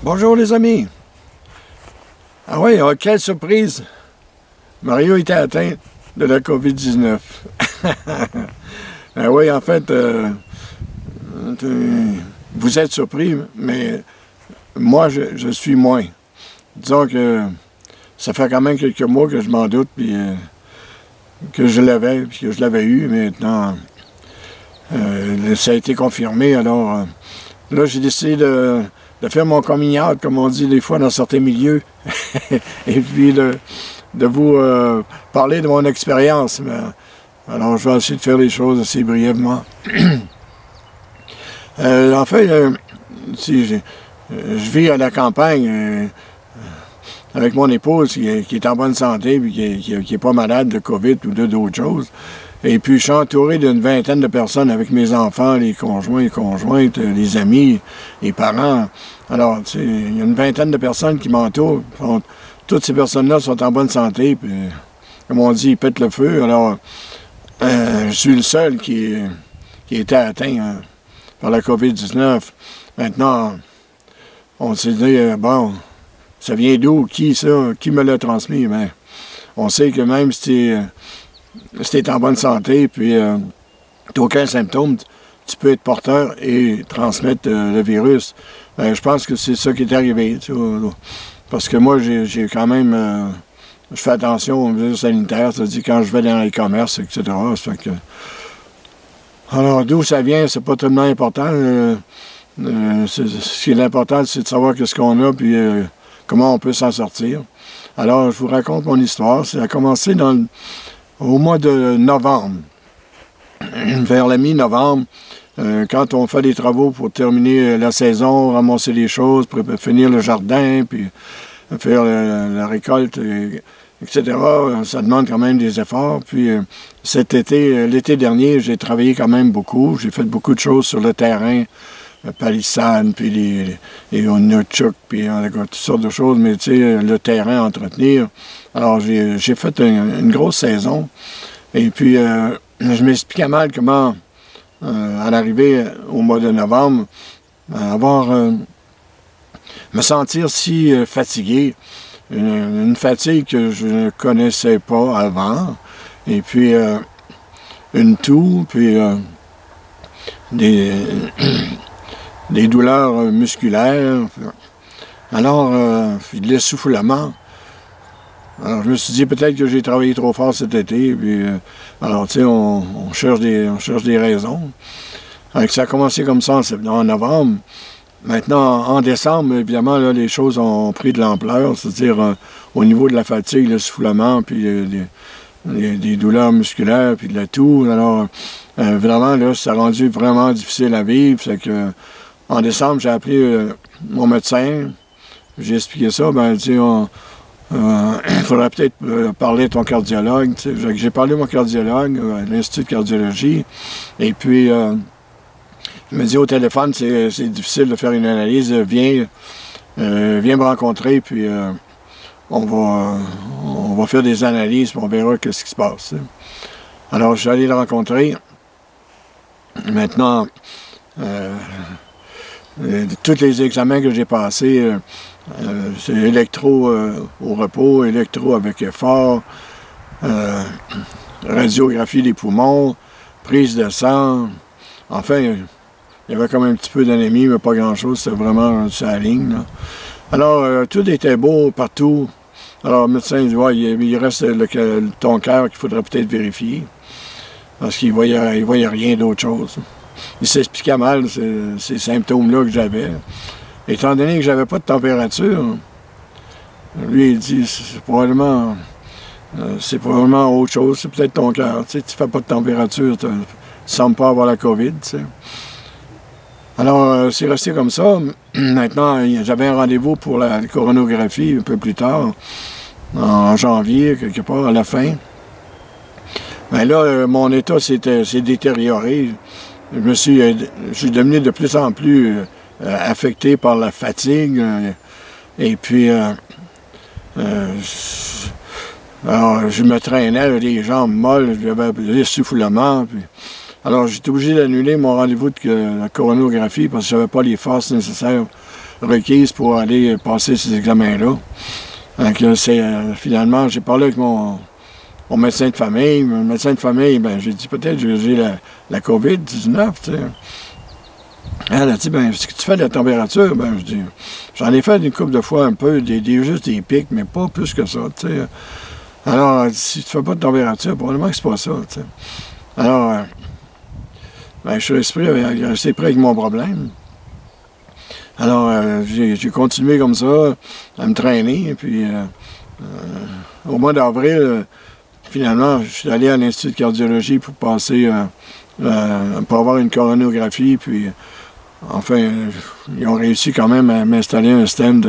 Bonjour les amis. Ah oui, quelle surprise. Mario était atteint de la COVID-19. Ah oui, en fait, vous êtes surpris, mais moi, je suis moins. Disons que ça fait quand même quelques mois que je m'en doute, puis que je l'avais, puis que je l'avais eu. Maintenant, ça a été confirmé, alors là, j'ai décidé de faire mon coming out, comme on dit des fois dans certains milieux, et puis de vous parler de mon expérience. Alors, je vais essayer de faire les choses assez brièvement. En fait, si je vis à la campagne avec mon épouse qui est en bonne santé et qui n'est pas malade de COVID ou d'autres choses. Et puis, je suis entouré d'une vingtaine de personnes avec mes enfants, les conjoints, les conjointes, les amis, les parents. Alors, tu sais, il y a une vingtaine de personnes qui m'entourent. Toutes ces personnes-là sont en bonne santé. Puis, comme on dit, ils pètent le feu. Alors, je suis le seul qui était atteint par la COVID-19. Maintenant, on s'est dit, bon, ça vient d'où? Qui ça? Qui me l'a transmis? Mais on sait que même si tu es en bonne santé, puis tu n'as aucun symptôme, tu peux être porteur et transmettre le virus. Je pense que c'est ça qui est arrivé. Tu vois, parce que moi, j'ai quand même... je fais attention aux mesures sanitaires, c'est-à-dire quand je vais dans les commerces, etc. Ça fait que... Alors, d'où ça vient, c'est pas tellement important. Ce qui est important, c'est de savoir qu'est-ce qu'on a, puis comment on peut s'en sortir. Alors, je vous raconte mon histoire. Ça a commencé au mois de novembre, vers la mi-novembre, quand on fait des travaux pour terminer la saison, ramasser les choses, pour finir le jardin, puis faire la récolte, etc. Ça demande quand même des efforts. Puis cet été, l'été dernier, j'ai travaillé quand même beaucoup. J'ai fait beaucoup de choses sur le terrain, palissades, puis les nunchucks, puis toutes sortes de choses, mais tu sais, le terrain à entretenir. Alors, j'ai fait une grosse saison. Et puis, je m'expliquais mal comment, à l'arrivée au mois de novembre, me sentir si fatigué. Une fatigue que je ne connaissais pas avant. Et puis, une toux, puis des douleurs musculaires. Alors, de l'essoufflement. Alors, je me suis dit, peut-être que j'ai travaillé trop fort cet été. Puis, alors, tu sais, on cherche des raisons. Alors, ça a commencé comme ça en novembre. Maintenant, en décembre, évidemment, là, les choses ont pris de l'ampleur, c'est-à-dire au niveau de la fatigue, le soufflement, puis des douleurs musculaires, puis de la toux. Alors, vraiment, là, ça a rendu vraiment difficile à vivre. C'est que, en décembre, j'ai appelé mon médecin. J'ai expliqué ça. Ben, tu sais, il faudrait peut-être parler à ton cardiologue. Tu sais. J'ai parlé à mon cardiologue, à l'Institut de cardiologie. Et puis, il me dit au téléphone, c'est difficile de faire une analyse. Viens me rencontrer, puis on va faire des analyses, puis on verra ce qui se passe. Tu sais. Alors, je suis allé le rencontrer. Maintenant, tous les examens que j'ai passés, c'est électro au repos, électro avec effort, radiographie des poumons, prise de sang. Enfin, il y avait comme un petit peu d'anémie, mais pas grand-chose. C'était vraiment sur la ligne. Là. Alors, tout était beau partout. Alors, le médecin dit, ouais, il reste ton cœur qu'il faudrait peut-être vérifier. Parce qu'il voyait rien d'autre chose. Il s'expliquait mal ces symptômes-là que j'avais. Étant donné que j'avais pas de température, lui, il dit, c'est probablement autre chose. C'est peut-être ton cœur. Tu sais, tu fais pas de température, tu ne sembles pas avoir la COVID, tu sais. Alors, c'est resté comme ça. Maintenant, j'avais un rendez-vous pour la coronographie un peu plus tard, en janvier, quelque part, à la fin. Mais là, mon état s'est détérioré. Je suis devenu de plus en plus affecté par la fatigue. Et puis, alors, je me traînais, les jambes molles, j'avais l'essoufflement. Alors, j'étais obligé d'annuler mon rendez-vous de la coronographie parce que je n'avais pas les forces nécessaires requises pour aller passer ces examens-là. Donc, finalement, j'ai parlé avec mon médecin de famille. Mon médecin de famille, j'ai dit peut-être que j'ai la COVID-19, tu sais. Elle a dit, est-ce que tu fais de la température? Je dis, j'en ai fait une couple de fois un peu, juste des pics, mais pas plus que ça, tu sais. Alors, si tu fais pas de température, probablement que c'est pas ça, tu sais. Alors, je suis resté prêt avec mon problème. Alors, j'ai continué comme ça, à me traîner, et puis au mois d'avril, finalement, je suis allé à l'Institut de cardiologie pour passer, pour avoir une coronographie, puis enfin, ils ont réussi quand même à m'installer un stent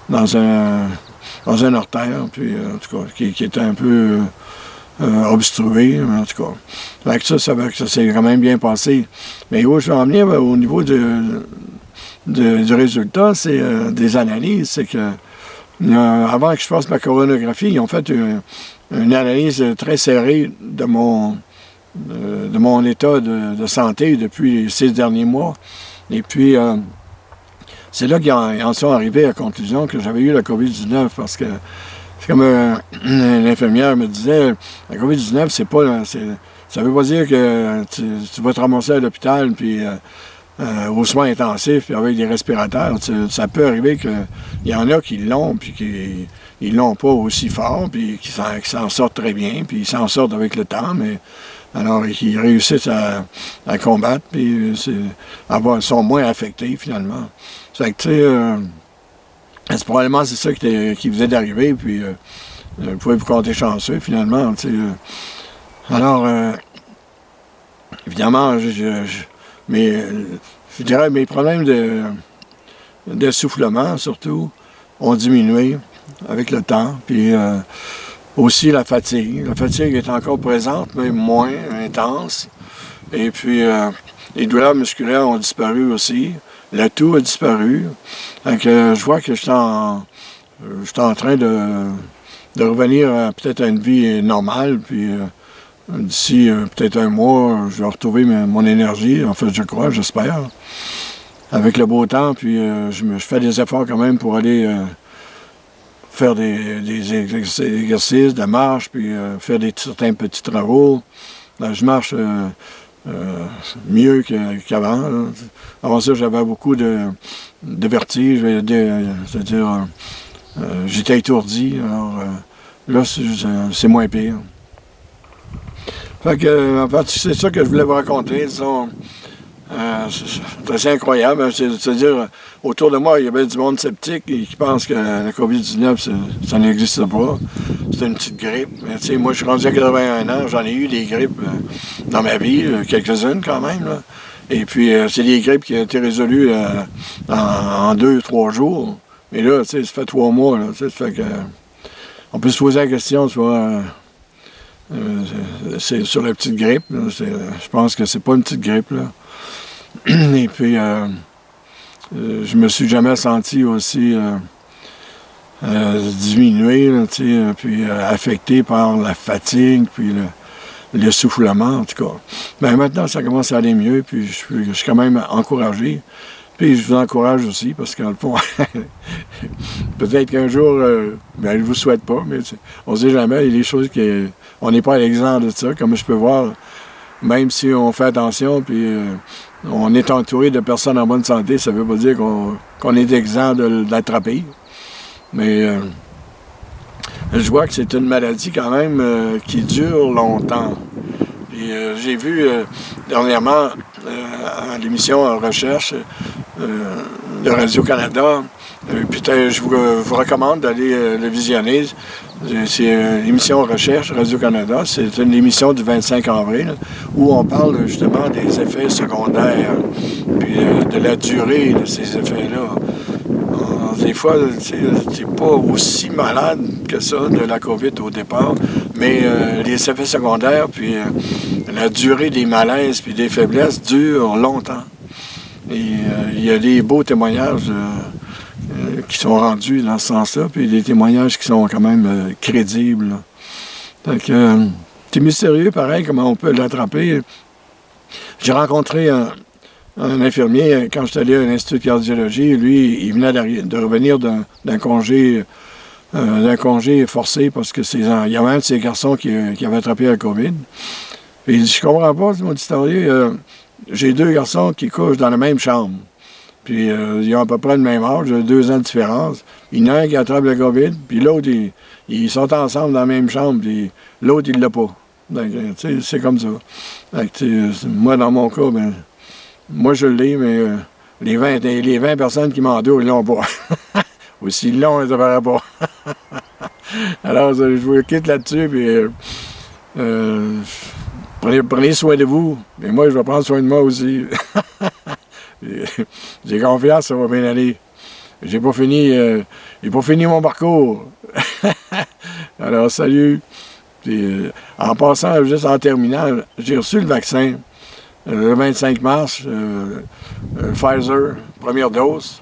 dans un artère, puis en tout cas, qui était un peu obstrué, en tout cas. Avec ça s'est quand même bien passé. Mais où je vais en venir, au niveau du résultat, c'est des analyses, c'est que avant que je fasse ma coronographie, ils ont fait une analyse très serrée de mon état de santé depuis les 6 derniers mois. Et puis, c'est là qu'ils en sont arrivés à la conclusion que j'avais eu la COVID-19, parce que c'est comme l'infirmière me disait, la COVID-19, ça veut pas dire que tu vas te ramasser à l'hôpital, puis aux soins intensifs, puis avec des respirateurs. Ça peut arriver qu'il y en a qui l'ont, puis qui ils l'ont pas aussi fort, puis qui s'en sortent très bien, puis ils s'en sortent avec le temps, mais alors ils réussissent à combattre, puis ils sont moins affectés, finalement. Fait que, tu sais, probablement c'est ça qui vous est arrivé, puis vous pouvez vous compter chanceux, finalement, tu sais. Alors, évidemment, mais je dirais mes problèmes d'essoufflement, surtout, ont diminué avec le temps. Puis aussi la fatigue. La fatigue est encore présente, mais moins intense. Et puis les douleurs musculaires ont disparu aussi. Le toux a disparu. Donc je vois que je suis en train de revenir peut-être à une vie normale. Puis d'ici peut-être un mois, je vais retrouver mon énergie. En fait, je crois, j'espère. Avec le beau temps, puis je fais des efforts quand même pour aller faire des exercices de marche, puis faire certains petits travaux. Là, je marche mieux qu'avant. Avant ça, j'avais beaucoup de vertige, c'est-à-dire j'étais étourdi. Alors là, c'est moins pire. Fait que, en fait, c'est ça que je voulais vous raconter, disons. C'est assez incroyable. C'est-à-dire, autour de moi, il y avait du monde sceptique qui pense que la COVID-19, ça n'existe pas. C'est une petite grippe. Mais, tu sais, moi, je suis rendu à 81 ans. J'en ai eu des grippes dans ma vie, quelques-unes quand même. Là. Et puis, c'est des grippes qui ont été résolues en 2-3 jours. Mais là, tu sais, ça fait 3 mois. Là, ça fait que, on peut se poser la question, tu vois, c'est sur la petite grippe. Là, je pense que c'est pas une petite grippe, là. Et puis, je me suis jamais senti aussi diminué, là, puis affecté par la fatigue, puis l'essoufflement, en tout cas. Mais maintenant, ça commence à aller mieux, puis je suis quand même encouragé. Puis je vous encourage aussi, parce qu'en le fond, peut-être qu'un jour, je ne vous souhaite pas, mais on ne sait jamais, il y a des choses on n'est pas à l'exemple de ça, comme je peux voir, même si on fait attention, puis on est entouré de personnes en bonne santé, ça ne veut pas dire qu'on est exempt de l'attraper. Mais je vois que c'est une maladie quand même qui dure longtemps. Puis j'ai vu dernièrement à l'émission Recherche de Radio-Canada, peut-être je vous recommande d'aller le visionner. C'est l'émission Recherche Radio-Canada. C'est une émission du 25 avril où on parle justement des effets secondaires puis de la durée de ces effets-là. Des fois, tu n'es pas aussi malade que ça de la COVID au départ, mais les effets secondaires puis la durée des malaises puis des faiblesses durent longtemps. Et il y a des beaux témoignages qui sont rendus dans ce sens-là, puis des témoignages qui sont quand même crédibles. Donc, c'est mystérieux, pareil, comment on peut l'attraper. J'ai rencontré un infirmier, quand je suis allé à l'Institut de cardiologie, lui, il venait de revenir d'un congé forcé parce que il y avait un de ses garçons qui avait attrapé la COVID. Puis il dit, je comprends pas, mon historien, j'ai 2 garçons qui couchent dans la même chambre. Puis ils ont à peu près le même âge, 2 ans de différence. Il y en a un qui attrape la COVID, puis l'autre, ils sont ensemble dans la même chambre, puis l'autre, il l'a pas. Donc, c'est comme ça. Donc, moi, dans mon cas, ben, moi, je l'ai, mais les 20 personnes qui m'entourent, ils l'ont pas. Ou s'ils l'ont, ils ne verraient pas. Alors, je vous quitte là-dessus, puis prenez soin de vous. Et moi, je vais prendre soin de moi aussi. J'ai confiance, ça va bien aller. J'ai pas fini mon parcours. Alors, salut. Puis, en passant, juste en terminant, j'ai reçu le vaccin le 25 mars, Pfizer, première dose.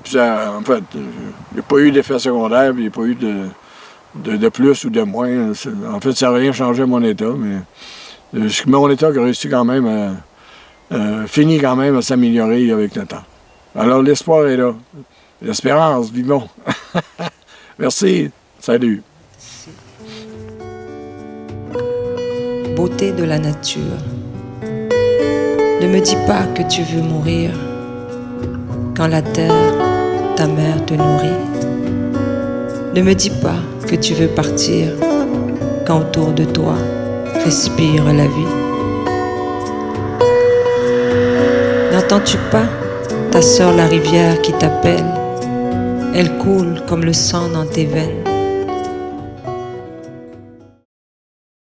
Puis en fait, il n'y a pas eu d'effet secondaire, puis il n'y a pas eu de plus ou de moins. En fait, ça n'a rien changé à mon état, mais mon état a réussi quand même finit quand même à s'améliorer avec le temps. Alors, l'espoir est là. L'espérance, vivons. Merci. Salut. Beauté de la nature. Ne me dis pas que tu veux mourir quand la terre, ta mère, te nourrit. Ne me dis pas que tu veux partir quand autour de toi respire la vie. N'entends-tu pas ta sœur la rivière qui t'appelle? Elle coule comme le sang dans tes veines.